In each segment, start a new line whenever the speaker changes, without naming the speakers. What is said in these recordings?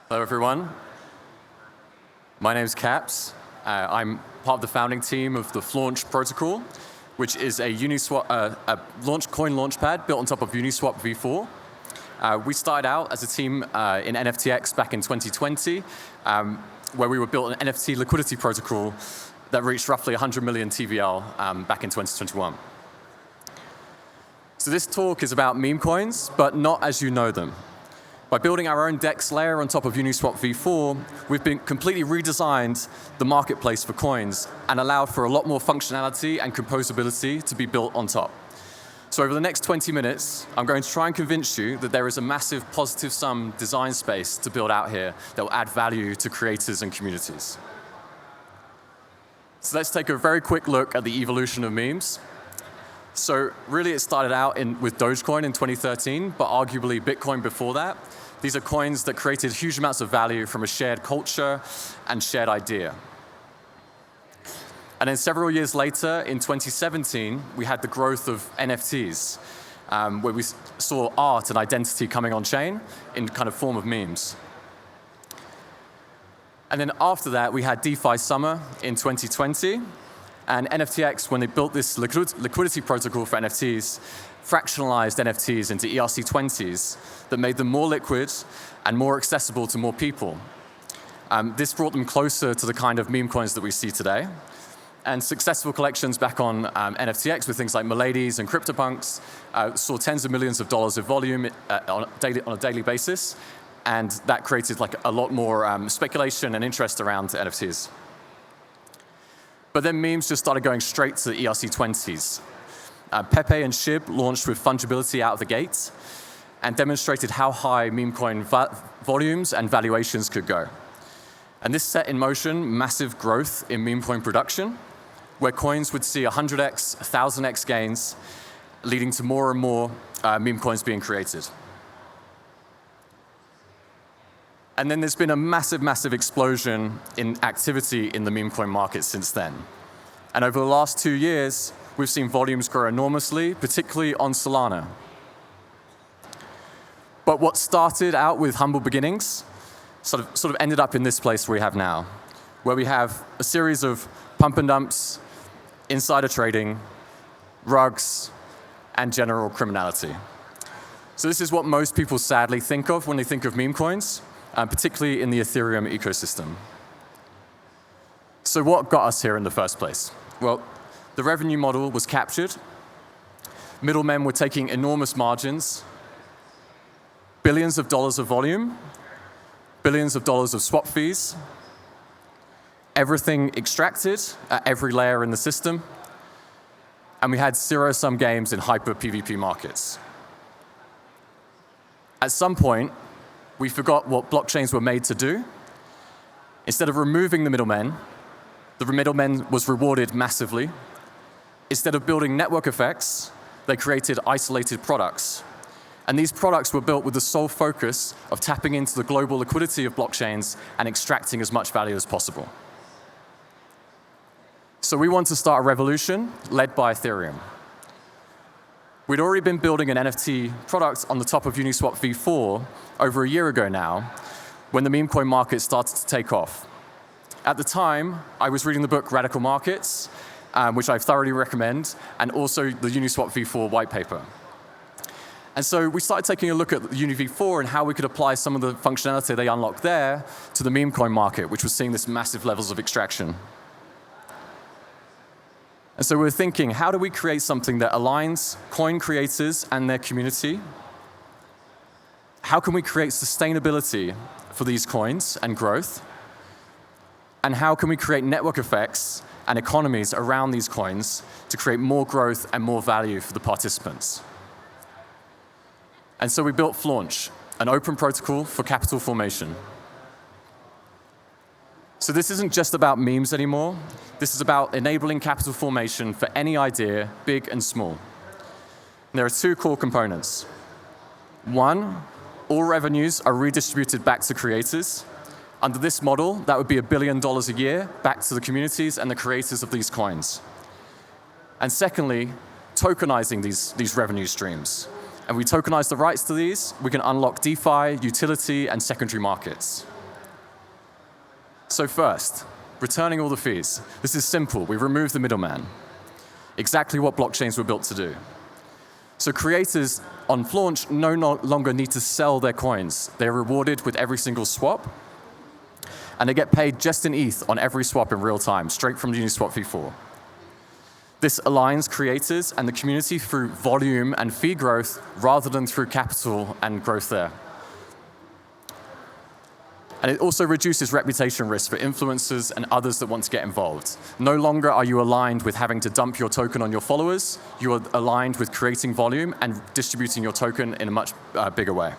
Hello, everyone. My name is Caps. I'm part of the founding team of the Flaunch protocol, which is a coin launchpad built on top of Uniswap v4. We started out as a team in NFTX back in 2020, where we built an NFT liquidity protocol that reached roughly 100 million TVL back in 2021. So this talk is about meme coins, but not as you know them. By building our own DEX layer on top of Uniswap v4, we've been completely redesigned the marketplace for coins and allowed for a lot more functionality and composability to be built on top. So over the next 20 minutes, I'm going to try and convince you that there is a massive positive sum design space to build out here that will add value to creators and communities. So let's take a very quick look at the evolution of memes. So really it started out with Dogecoin in 2013, but arguably Bitcoin before that. These are coins that created huge amounts of value from a shared culture and shared idea. And then several years later, in 2017, we had the growth of NFTs, where we saw art and identity coming on chain in kind of form of memes. And then after that, we had DeFi Summer in 2020, and NFTX, when they built this liquidity protocol for NFTs, fractionalized NFTs into ERC20s that made them more liquid and more accessible to more people. This brought them closer to the kind of meme coins that we see today. And successful collections back on NFTX with things like Miladies and CryptoPunks saw tens of millions of dollars of volume on a daily basis. And that created like a lot more speculation and interest around NFTs. But then memes just started going straight to the ERC20s. Pepe and Shib launched with fungibility out of the gate and demonstrated how high meme coin volumes and valuations could go. And this set in motion massive growth in meme coin production, where coins would see 100x, 1,000x gains, leading to more and more meme coins being created. And then there's been a massive, massive explosion in activity in the meme coin market since then. And over the last 2 years, we've seen volumes grow enormously, particularly on Solana. But what started out with humble beginnings sort of ended up in this place we have now, where we have a series of pump and dumps, insider trading, rugs, and general criminality. So this is what most people sadly think of when they think of meme coins, particularly in the Ethereum ecosystem. So what got us here in the first place? Well, the revenue model was captured. Middlemen were taking enormous margins, billions of dollars of volume, billions of dollars of swap fees, everything extracted at every layer in the system, and we had zero-sum games in hyper PvP markets. At some point, we forgot what blockchains were made to do. Instead of removing the middlemen was rewarded massively. Instead of building network effects, they created isolated products. And these products were built with the sole focus of tapping into the global liquidity of blockchains and extracting as much value as possible. So we want to start a revolution led by Ethereum. We'd already been building an NFT product on the top of Uniswap v4 over a year ago now, when the meme coin market started to take off. At the time, I was reading the book Radical Markets, which I thoroughly recommend, and also the Uniswap v4 white paper. And so we started taking a look at Uni v4 and how we could apply some of the functionality they unlocked there to the meme coin market, which was seeing this massive levels of extraction. And so we're thinking, how do we create something that aligns coin creators and their community? How can we create sustainability for these coins and growth? And how can we create network effects and economies around these coins to create more growth and more value for the participants? And so we built Flaunch, an open protocol for capital formation. So this isn't just about memes anymore. This is about enabling capital formation for any idea, big and small. And there are two core components. One, all revenues are redistributed back to creators. Under this model, that would be $1 billion a year back to the communities and the creators of these coins. And secondly, tokenizing these revenue streams. And we tokenize the rights to these, we can unlock DeFi, utility, and secondary markets. So first, returning all the fees. This is simple. We remove the middleman. Exactly what blockchains were built to do. So creators on Flaunch no longer need to sell their coins. They're rewarded with every single swap, and they get paid just in ETH on every swap in real time, straight from the Uniswap v4. This aligns creators and the community through volume and fee growth rather than through capital and growth there. And it also reduces reputation risk for influencers and others that want to get involved. No longer are you aligned with having to dump your token on your followers. You are aligned with creating volume and distributing your token in a much bigger way.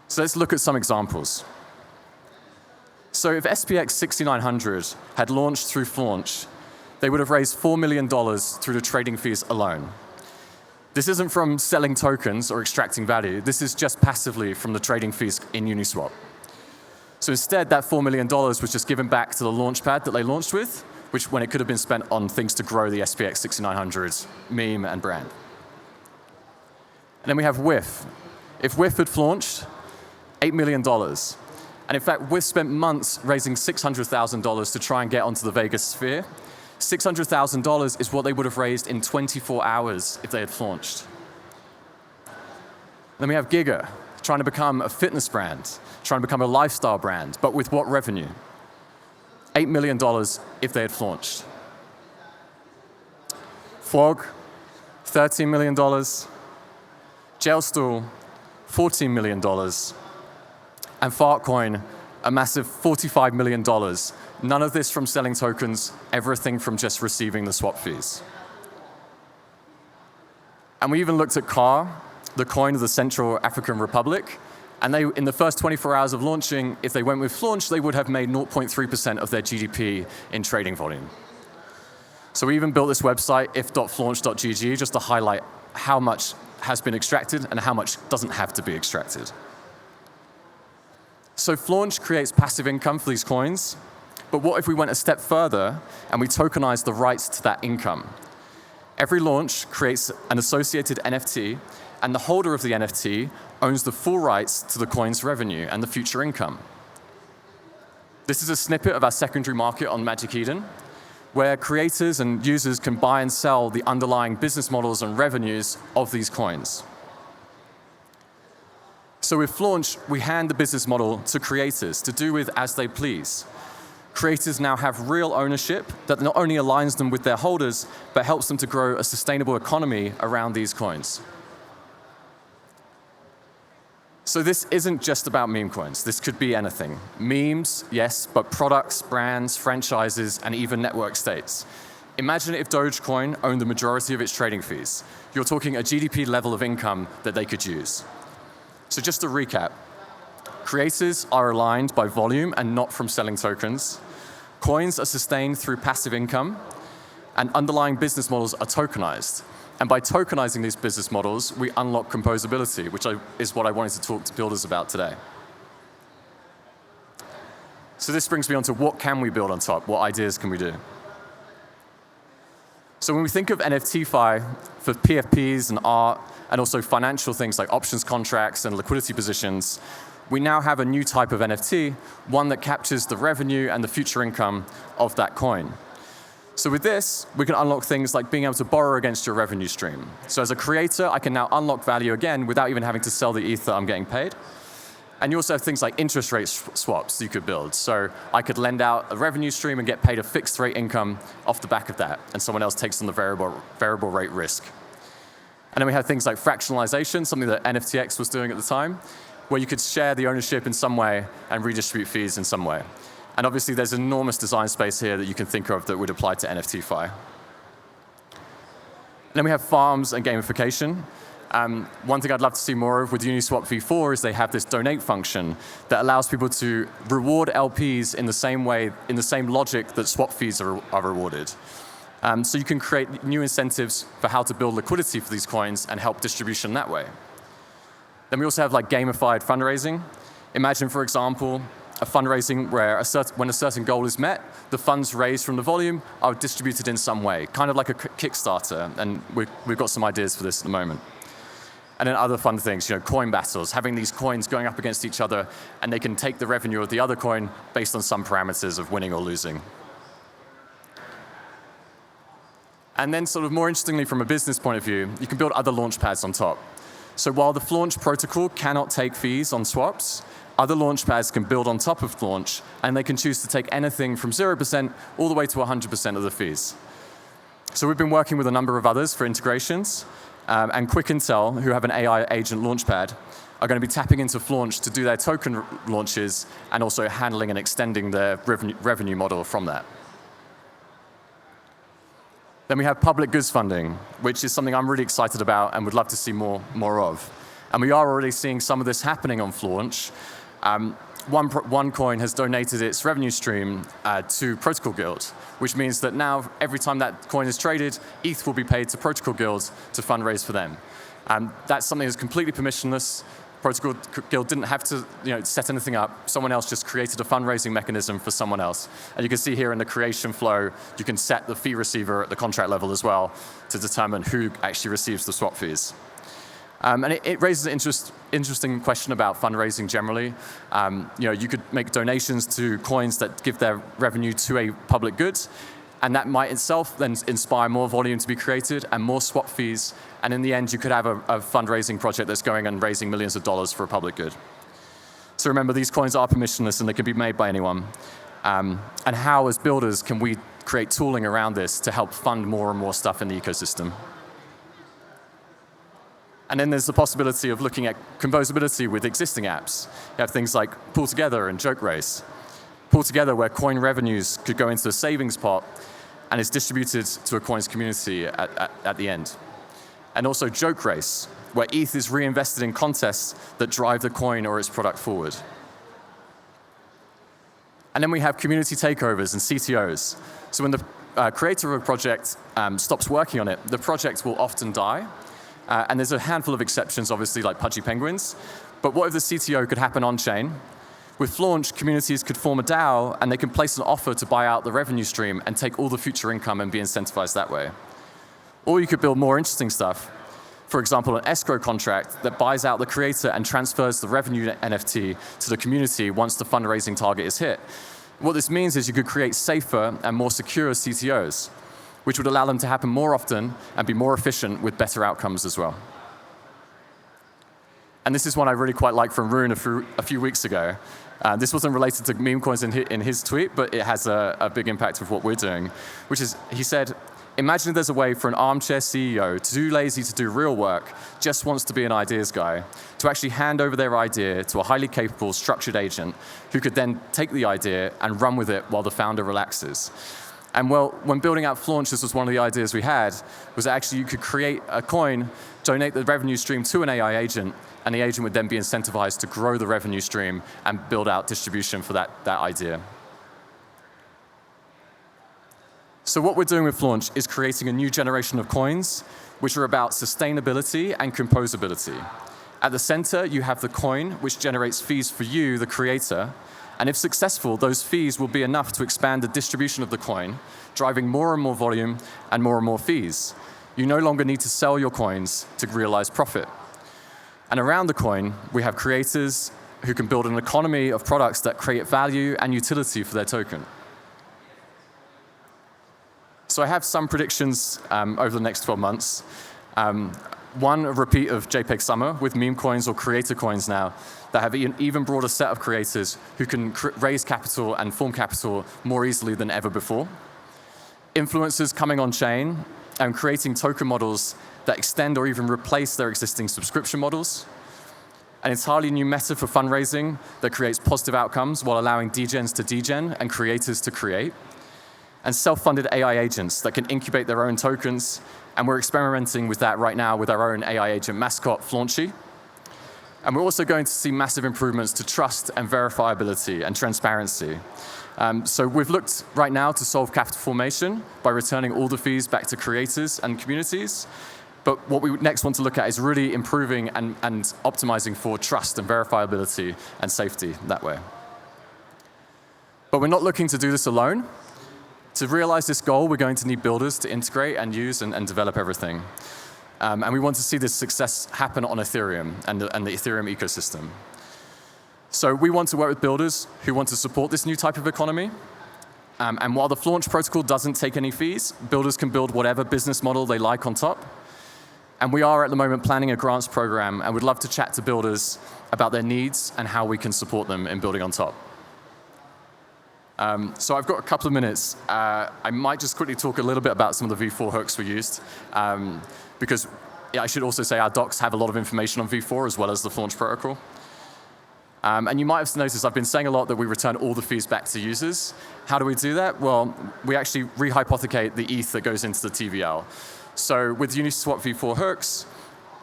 So let's look at some examples. So if SPX 6900 had launched through Flaunch, they would have raised $4 million through the trading fees alone. This isn't from selling tokens or extracting value. This is just passively from the trading fees in Uniswap. So instead, that $4 million was just given back to the launchpad that they launched with, which when it could have been spent on things to grow the SPX 6900 meme and brand. And then we have WIF. If WIF had launched, $8 million. And in fact, WIF spent months raising $600,000 to try and get onto the Vegas sphere. $600,000 is what they would have raised in 24 hours if they had launched. Then we have Giga, trying to become a fitness brand, trying to become a lifestyle brand, but with what revenue? $8 million if they had launched. Flog, $13 million. Jailstool, $14 million. And Fartcoin, a massive $45 million. None of this from selling tokens, everything from just receiving the swap fees. And we even looked at CAR, the coin of the Central African Republic, and they, in the first 24 hours of launching, if they went with Flaunch, they would have made 0.3% of their GDP in trading volume. So we even built this website, if.flaunch.gg, just to highlight how much has been extracted and how much doesn't have to be extracted. So Flaunch creates passive income for these coins, but what if we went a step further and we tokenized the rights to that income? Every launch creates an associated NFT, and the holder of the NFT owns the full rights to the coin's revenue and the future income. This is a snippet of our secondary market on Magic Eden, where creators and users can buy and sell the underlying business models and revenues of these coins. So with Flaunch, we hand the business model to creators to do with as they please. Creators now have real ownership that not only aligns them with their holders, but helps them to grow a sustainable economy around these coins. So this isn't just about meme coins. This could be anything. Memes, yes, but products, brands, franchises, and even network states. Imagine if Dogecoin owned the majority of its trading fees. You're talking a GDP level of income that they could use. So just to recap, creators are aligned by volume and not from selling tokens. Coins are sustained through passive income, and underlying business models are tokenized. And by tokenizing these business models, we unlock composability, which is what I wanted to talk to builders about today. So this brings me on to what can we build on top? What ideas can we do? So when we think of NFTFi for PFPs and art, and also financial things like options contracts and liquidity positions, we now have a new type of NFT, one that captures the revenue and the future income of that coin. So with this, we can unlock things like being able to borrow against your revenue stream. So as a creator, I can now unlock value again without even having to sell the ETH that I'm getting paid. And you also have things like interest rate swaps you could build. So I could lend out a revenue stream and get paid a fixed rate income off the back of that, and someone else takes on the variable rate risk. And then we have things like fractionalization, something that NFTX was doing at the time, where you could share the ownership in some way and redistribute fees in some way. And obviously, there's enormous design space here that you can think of that would apply to NFTFi. And then we have farms and gamification. One thing I'd love to see more of with Uniswap v4 is they have this donate function that allows people to reward LPs in the same way, in the same logic that swap fees are rewarded. So you can create new incentives for how to build liquidity for these coins and help distribution that way. Then we also have like gamified fundraising. Imagine, for example, a fundraising where when a certain goal is met, the funds raised from the volume are distributed in some way, kind of like a Kickstarter, and we've got some ideas for this at the moment. And then other fun things, coin battles, having these coins going up against each other, and they can take the revenue of the other coin based on some parameters of winning or losing. And then sort of more interestingly, from a business point of view, you can build other launch pads on top. So while the Launch protocol cannot take fees on swaps, other launch pads can build on top of Launch, and they can choose to take anything from 0% all the way to 100% of the fees. So we've been working with a number of others for integrations, and Quick Intel, who have an AI agent launchpad, are going to be tapping into Launch to do their token launches and also handling and extending their revenue model from that. Then we have public goods funding, which is something I'm really excited about and would love to see more of. And we are already seeing some of this happening on Launch. One coin has donated its revenue stream to Protocol Guild, which means that now every time that coin is traded, ETH will be paid to Protocol Guild to fundraise for them. That's something that's completely permissionless. Protocol Guild didn't have to set anything up. Someone else just created a fundraising mechanism for someone else. And you can see here in the creation flow, you can set the fee receiver at the contract level as well to determine who actually receives the swap fees. And it raises an interesting question about fundraising generally. You could make donations to coins that give their revenue to a public good, and that might itself then inspire more volume to be created and more swap fees. And in the end, you could have a fundraising project that's going and raising millions of dollars for a public good. So remember, these coins are permissionless and they can be made by anyone. And how, as builders, can we create tooling around this to help fund more and more stuff in the ecosystem? And then there's the possibility of looking at composability with existing apps. You have things like Pool Together and Joke Race. Pool Together, where coin revenues could go into a savings pot and is distributed to a coins community at the end. And also Joke Race, where ETH is reinvested in contests that drive the coin or its product forward. And then we have community takeovers and CTOs. So when the creator of a project stops working on it, the project will often die. And there's a handful of exceptions, obviously, like Pudgy Penguins. But what if the CTO could happen on-chain? With Launch, communities could form a DAO, and they can place an offer to buy out the revenue stream and take all the future income and be incentivized that way. Or you could build more interesting stuff. For example, an escrow contract that buys out the creator and transfers the revenue NFT to the community once the fundraising target is hit. What this means is you could create safer and more secure CTOs, which would allow them to happen more often and be more efficient with better outcomes as well. And this is one I really quite like from Rune a few weeks ago. This wasn't related to Memecoins in his tweet, but it has a big impact of what we're doing, which is, he said, imagine there's a way for an armchair CEO too lazy to do real work, just wants to be an ideas guy, to actually hand over their idea to a highly capable, structured agent who could then take the idea and run with it while the founder relaxes. And well, when building out Launch, this was one of the ideas we had, was that actually you could create a coin, donate the revenue stream to an AI agent, and the agent would then be incentivized to grow the revenue stream and build out distribution for that idea. So what we're doing with Launch is creating a new generation of coins, which are about sustainability and composability. At the center, you have the coin, which generates fees for you, the creator. And if successful, those fees will be enough to expand the distribution of the coin, driving more and more volume and more fees. You no longer need to sell your coins to realize profit. And around the coin, we have creators who can build an economy of products that create value and utility for their token. So I have some predictions over the next 12 months. One, a repeat of JPEG Summer with meme coins or creator coins now that have an even broader set of creators who can raise capital and form capital more easily than ever before. Influencers coming on chain and creating token models that extend or even replace their existing subscription models. An entirely new meta for fundraising that creates positive outcomes while allowing degens to degen and creators to create. And self-funded AI agents that can incubate their own tokens. And we're experimenting with that right now with our own AI agent mascot, Flaunchy. And we're also going to see massive improvements to trust and verifiability and transparency. So we've looked right now to solve capital formation by returning all the fees back to creators and communities. But what we next want to look at is really improving and optimizing for trust and verifiability and safety that way. But we're not looking to do this alone. To realize this goal, we're going to need builders to integrate and use and develop everything. And we want to see this success happen on Ethereum and the Ethereum ecosystem. So we want to work with builders who want to support this new type of economy. And while the Flaunch protocol doesn't take any fees, builders can build whatever business model they like on top. And we are at the moment planning a grants program and would love to chat to builders about their needs and how we can support them in building on top. So I've got a couple of minutes. I might just quickly talk a little bit about some of the V4 hooks we used. Because I should also say our docs have a lot of information on V4 as well as the Flaunch protocol. And you might have noticed I've been saying a lot that we return all the fees back to users. How do we do that? Well, we actually rehypothecate the ETH that goes into the TVL. So with Uniswap V4 hooks,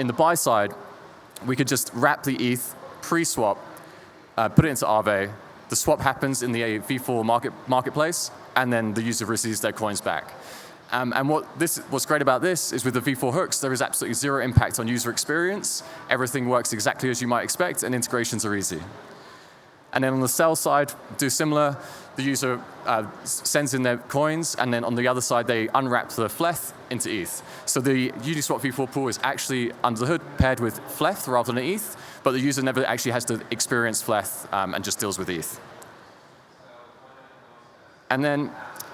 in the buy side, we could just wrap the ETH pre-swap, put it into Aave. The swap happens in the V4 marketplace, and then the user receives their coins back. And what's great about this is with the V4 hooks, there is absolutely zero impact on user experience. Everything works exactly as you might expect, and integrations are easy. And then on the sell side, do similar. The user sends in their coins, and then on the other side, they unwrap the Fleth into ETH. So the Uniswap V4 pool is actually under the hood paired with Fleth rather than ETH, but the user never actually has to experience Fleth and just deals with ETH. And then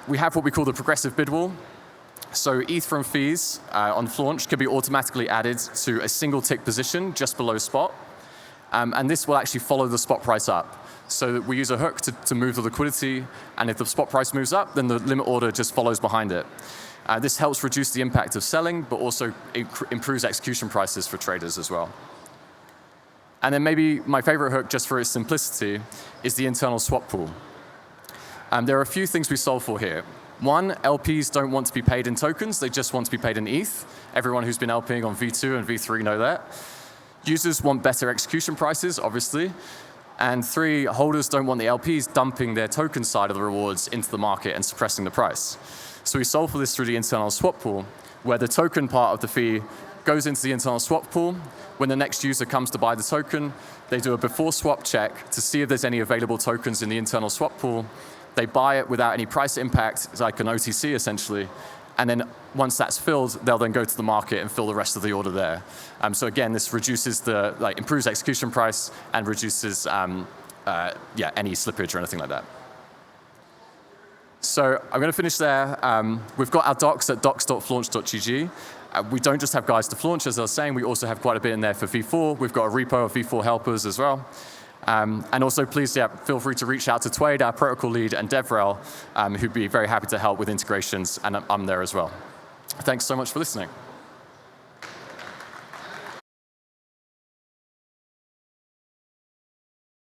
we have what we call the progressive bid wall. So ETH from fees on Flaunch can be automatically added to a single tick position just below spot. And this will actually follow the spot price up. So we use a hook to move the liquidity, and if the spot price moves up, then the limit order just follows behind it. This helps reduce the impact of selling, but also improves execution prices for traders as well. And then maybe my favorite hook, just for its simplicity, is the internal swap pool. There are a few things we solve for here. One, LPs don't want to be paid in tokens, they just want to be paid in ETH. Everyone who's been LPing on V2 and V3 know that. Users want better execution prices, obviously. And three, holders don't want the LPs dumping their token side of the rewards into the market and suppressing the price. So we solve for this through the internal swap pool, where the token part of the fee goes into the internal swap pool. When the next user comes to buy the token, they do a before swap check to see if there's any available tokens in the internal swap pool. They buy it without any price impact, it's like an OTC essentially. And then once that's filled, they'll then go to the market and fill the rest of the order there. So again, this reduces improves execution price and reduces any slippage or anything like that. So I'm going to finish there. We've got our docs at docs.flaunch.gg. We don't just have guides to Flaunch, as I was saying, we also have quite a bit in there for V4. We've got a repo of V4 helpers as well. And also, please, feel free to reach out to Twade, our protocol lead, and Devrel, who'd be very happy to help with integrations, and I'm there as well. Thanks so much for listening.